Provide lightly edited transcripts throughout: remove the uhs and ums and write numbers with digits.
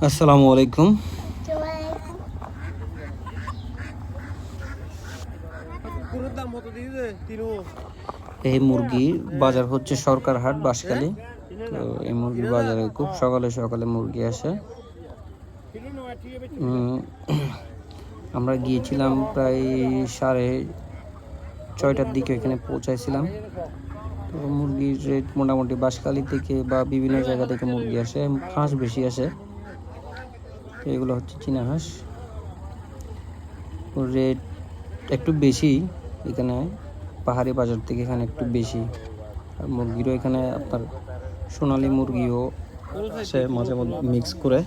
আসসালামু আলাইকুম। এই মুরগির বাজার হচ্ছে সরকার হাট বাঁশখালী। তো এই মুরগির বাজারে খুব সকালে সকালে মুরগি আসে। আমরা গিয়েছিলাম প্রায় 6:30টার দিকে এখানে পৌঁছাইছিলাম। তো মুরগির রেট মোটামুটি বাঁশখালী থেকে বা বিভিন্ন জায়গা থেকে মুরগি আসে, হাঁস বেশি আসে। তো এগুলো হচ্ছে চীনা হাঁস, রেট একটু বেশি এখানে, পাহাড়ি বাজার থেকে এখানে একটু বেশি। আর মুরগিরও এখানে আপনার সোনালী মুরগিও সে মাঝে মধ্যে মিক্স করে।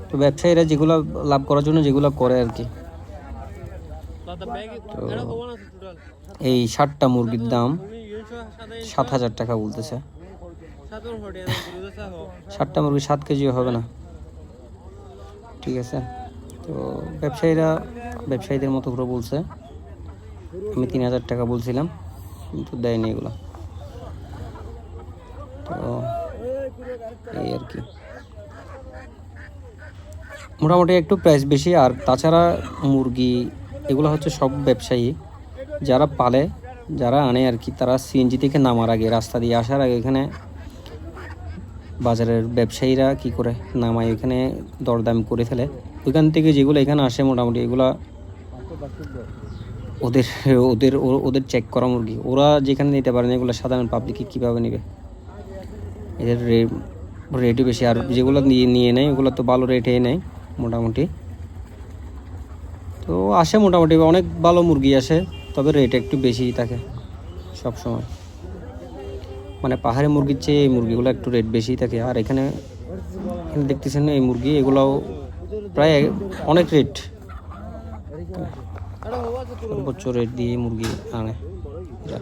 তো ব্যবসায়ীরা যেগুলো লাভ করার জন্য যেগুলো করে আর কি। তো এই 60টা মুরগির দাম 7,000 টাকা বলতেছে। 60টা মুরগি 7 কেজিও হবে না, ঠিক আছে। তো ব্যবসায়ীদের মতো করে বলছে। আমি 3,000 টাকা বলছিলাম, কিন্তু দেয়নি এগুলো। তো এই আর কি, মোটামুটি একটু প্রাইস বেশি। আর তাছাড়া মুরগি এগুলো হচ্ছে সব ব্যবসায়ী যারা পালে, যারা আনে আর কি, তারা সিএনজি থেকে নামার আগে, রাস্তা দিয়ে আসার আগে এখানে বাজারের ব্যবসায়ীরা কি করে নামায়, এখানে দরদাম করে ফেলে। ওইখান থেকে যেগুলো এখানে আসে মোটামুটি এগুলা ওদের ওদের ওদের চেক করা মুরগি, ওরা যেখানে নিতে পারে না, এগুলো সাধারণ পাবলিক কীভাবে নেবে? এদের রেটই বেশি। আর যেগুলো নিয়ে নেয় ওগুলো তো ভালো রেটে নেয় মোটামুটি। তো আসে মোটামুটি অনেক ভালো মুরগি আসে, তবে রেট একটু বেশিই থাকে সব সময়। মানে পাহাড়ি মুরগির চেয়ে এই মুরগিগুলো একটু রেট বেশিই থাকে। আর এখানে দেখতেছেন এই মুরগি, এগুলাও প্রায় অনেক রেট, সর্বোচ্চ রেট দিয়ে মুরগি আনে এরা।